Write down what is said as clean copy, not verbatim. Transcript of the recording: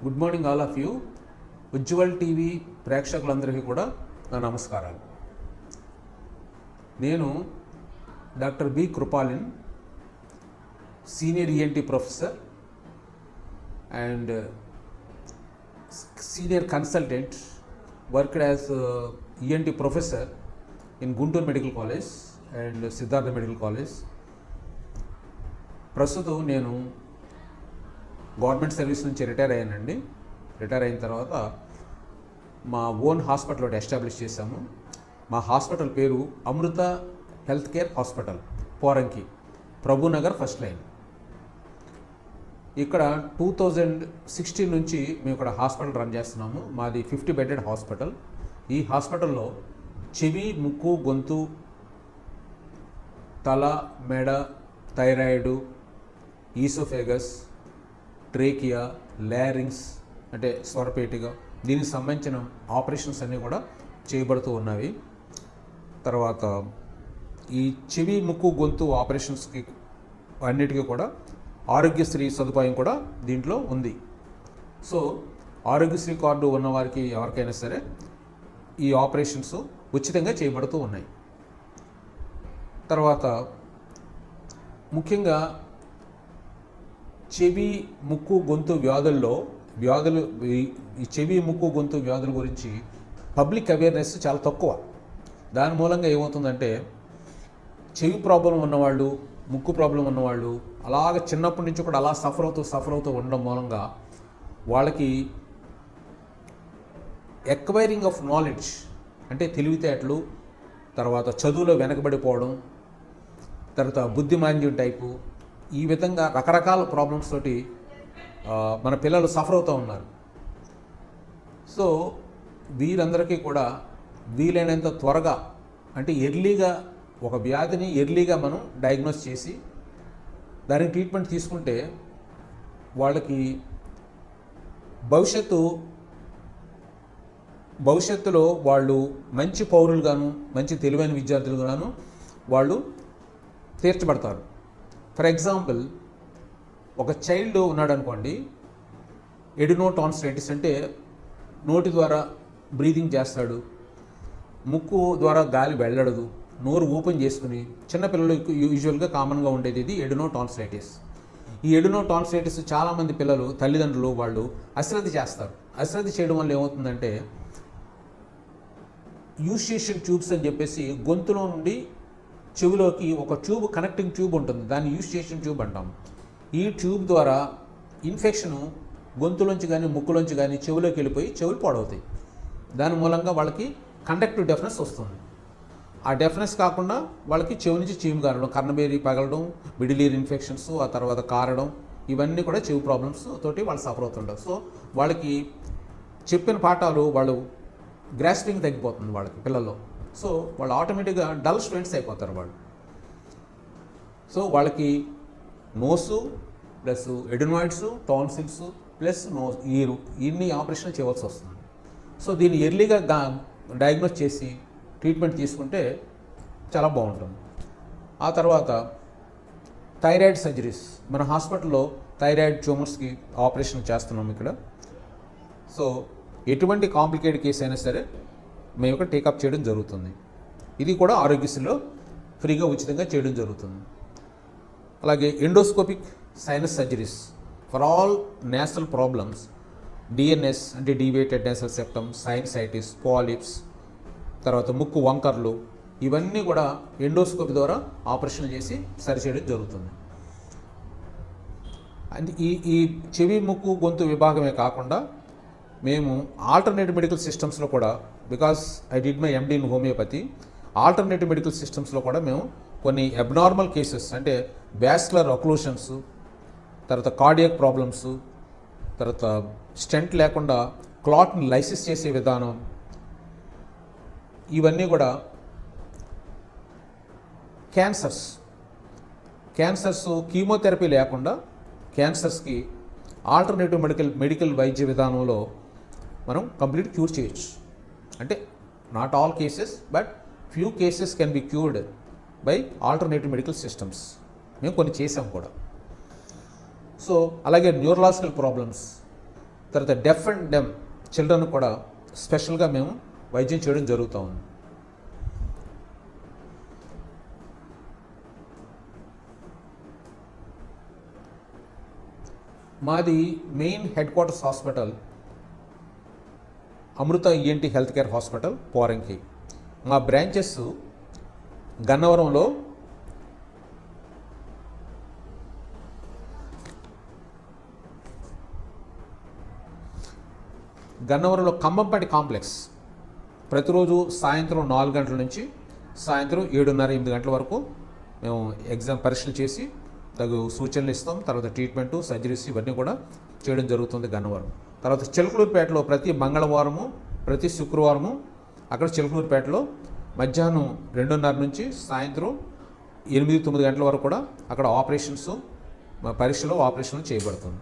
Good morning all of you. Ujjwal TV ప్రేక్షకులందరికీ కూడా నా నమస్కారాలు. నేను doctor B Krupalin, senior ENT professor and senior consultant, worked as ENT professor in Guntur medical college and Siddhartha medical college. ప్రస్తుతం నేను government service నుంచి retire అయ్యానండి. రిటైర్ అయిన తర్వాత మా ఓన్ హాస్పిటల్ ఒకటి ఎస్టాబ్లిష్ చేశాము. మా హాస్పిటల్ పేరు Amrita health care hospital, Poranki, Prabhunagar first line. ఇక్కడ 2016 నుంచి మేము ఇక్కడ హాస్పిటల్ రన్ చేస్తున్నాము. మాది 50 బెడెడ్ హాస్పిటల్. ఈ హాస్పిటల్లో చెవి, ముక్కు, గొంతు, తల, మెడ, థైరాయిడ్, ఈసోఫేగస్, ట్రేకియా, లారింగ్స్ అంటే స్వరపేటిక, దీనికి సంబంధించిన ఆపరేషన్స్ అన్నీ కూడా చేయబడుతూ ఉన్నవి. తర్వాత ఈ చెవి, ముక్కు, గొంతు ఆపరేషన్స్కి అన్నిటికీ కూడా ఆరోగ్యశ్రీ సదుపాయం కూడా దీంట్లో ఉంది. సో ఆరోగ్యశ్రీ కార్డు ఉన్నవారికి ఎవరికైనా సరే ఈ ఆపరేషన్స్ ఉచితంగా చేయబడుతూ ఉన్నాయి. తర్వాత ముఖ్యంగా చెవి, ముక్కు, గొంతు వ్యాధులు ఈ చెవి, ముక్కు, గొంతు వ్యాధుల గురించి పబ్లిక్ అవేర్నెస్ చాలా తక్కువ. దాని మూలంగా ఏమవుతుందంటే చెవి ప్రాబ్లం ఉన్నవాళ్ళు, ముక్కు ప్రాబ్లం ఉన్నవాళ్ళు అలాగ చిన్నప్పటి నుంచి కూడా అలా సఫర్ అవుతూ ఉండడం మూలంగా వాళ్ళకి ఎక్వైరింగ్ ఆఫ్ నాలెడ్జ్ అంటే తెలివితేటలు, తర్వాత చదువులో వెనకబడిపోవడం, తర్వాత బుద్ధిమాంద్యం టైపు, ఈ విధంగా రకరకాల ప్రాబ్లమ్స్ తోటి మన పిల్లలు సఫర్ అవుతూ ఉన్నారు. సో వీరందరికీ కూడా వీలైనంత త్వరగా అంటే ఎర్లీగా ఒక వ్యాధిని ఎర్లీగా మనం డయాగ్నోస్ చేసి దానికి ట్రీట్మెంట్ తీసుకుంటే వాళ్ళకి భవిష్యత్తులో వాళ్ళు మంచి పౌరులుగాను, మంచి తెలివైన విద్యార్థులుగాను వాళ్ళు తీర్చబడతారు. ఫర్ ఎగ్జాంపుల్, ఒక చైల్డ్ ఉన్నాడు అనుకోండి, ఎడినోటాన్సిలైటిస్ అంటే నోటి ద్వారా బ్రీదింగ్ చేస్తాడు, ముక్కు ద్వారా గాలి వెళ్ళడదు, నోరు ఓపెన్ చేసుకుని, చిన్నపిల్లలు యూజువల్గా కామన్గా ఉండేది ఇది ఎడినోటాన్సిలైటిస్. ఈ ఎడినోటాన్సిలైటిస్ చాలామంది పిల్లలు, తల్లిదండ్రులు వాళ్ళు అశ్రద్ధ చేస్తారు. అశ్రద్ధ చేయడం వల్ల ఏమవుతుందంటే యూస్టేషన్ ట్యూబ్స్ అని చెప్పేసి గొంతులో నుండి చెవిలోకి ఒక ట్యూబ్, కనెక్టింగ్ ట్యూబ్ ఉంటుంది, దాన్ని యూస్టేషన్ ట్యూబ్ అంటాం. ఈ ట్యూబ్ ద్వారా ఇన్ఫెక్షను గొంతులోంచి కానీ ముక్కులోంచి కానీ చెవిలోకి వెళ్ళిపోయి చెవులు పాడవుతాయి. దాని మూలంగా వాళ్ళకి కండక్టివ్ డెఫ్నెస్ వస్తుంది. ఆ డెఫ్నెస్ కాకుండా వాళ్ళకి చెవి నుంచి చీము కారడం, కర్ణబేరి పగలడం, మిడిల్ ఇయర్ ఇన్ఫెక్షన్స్, ఆ తర్వాత కారడం, ఇవన్నీ కూడా చెవి ప్రాబ్లమ్స్ తోటి వాళ్ళు సఫర్ అవుతుంటారు. సో వాళ్ళకి చెప్పిన పాఠాలు వాళ్ళు గ్రాస్పింగ్ తగ్గిపోతుంది వాళ్ళకి పిల్లల్లో. సో వాళ్ళు ఆటోమేటిక్గా డల్ స్టూడెంట్స్ అయిపోతారు వాళ్ళు. సో వాళ్ళకి nose plus adenoids, tonsils plus ear, ఇన్ని ఆపరేషన్ చేయవలసి వస్తుంది. సో దీన్ని ఎర్లీగా డయాగ్నోస్ చేసి ట్రీట్మెంట్ తీసుకుంటే చాలా బాగుంటుంది. ఆ తర్వాత థైరాయిడ్ సర్జరీస్, మన హాస్పిటల్లో థైరాయిడ్ ట్యూమర్స్కి ఆపరేషన్ చేస్తున్నాం ఇక్కడ. సో ఎటువంటి కాంప్లికేటెడ్ కేసు అయినా సరే మేము ఇక్కడ టేకప్ చేయడం జరుగుతుంది. ఇది కూడా ఆరోగ్యశ్రీలో ఫ్రీగా ఉచితంగా చేయడం జరుగుతుంది. అలాగే endoscopic sinus surgeries for all nasal problems, DNS అంటే deviated nasal septum, sinusitis, polyps, తర్వాత ముక్కు వంకర్లు, ఇవన్నీ కూడా ఎండోస్కోపీ ద్వారా ఆపరేషన్ చేసి సరిచేయడం జరుగుతుంది. అండ్ ఈ చెవి, ముక్కు, గొంతు విభాగమే కాకుండా మేము ఆల్టర్నేటివ్ మెడికల్ సిస్టమ్స్లో కూడా, because I did my MD in homeopathy, alternative medical సిస్టమ్స్లో కూడా మేము కొన్ని అబ్నార్మల్ కేసెస్ అంటే వాస్కులర్ అక్లూషన్స్, తర్వాత కార్డియాక్ ప్రాబ్లమ్స్, తర్వాత స్టెంట్ లేకుండా క్లాట్ని లైసిస్ చేసే విధానం, ఇవన్నీ కూడా క్యాన్సర్స్ కీమోథెరపీ లేకుండా క్యాన్సర్స్కి ఆల్టర్నేటివ్ మెడికల్ వైద్య విధానంలో మనం కంప్లీట్ క్యూర్ చేయొచ్చు. అంటే not all cases but few cases can be cured by alternative medical systems. మేము కొన్ని చేసాం కూడా. సో అలాగే న్యూరలాజికల్ ప్రాబ్లమ్స్, తర్వాత డెఫ్ అండ్ డెమ్ చిల్డ్రన్ కూడా స్పెషల్గా మేము వైద్యం చేయడం జరుగుతూ ఉంది. మాది main head quarters hospital Amrita ENT health care hospital Poranki. మా బ్రాంచెస్ గన్నవరంలో ఖమ్మంపాటి కాంప్లెక్స్ ప్రతిరోజు సాయంత్రం 4 గంటల నుంచి సాయంత్రం 7:30-8 గంటల వరకు మేము ఎగ్జామ్ పరీక్షలు చేసి తగు సూచనలు ఇస్తాం. తర్వాత ట్రీట్మెంటు, సర్జరీస్ ఇవన్నీ కూడా చేయడం జరుగుతుంది గన్నవరం. తర్వాత చిలకలూరుపేటలో ప్రతి మంగళవారము, ప్రతి శుక్రవారము అక్కడ చిలకలూరుపేటలో మధ్యాహ్నం 2:30 నుంచి సాయంత్రం 8-9 గంటల వరకు కూడా అక్కడ ఆపరేషన్స్, పరీక్షలు చేయబడుతుంది.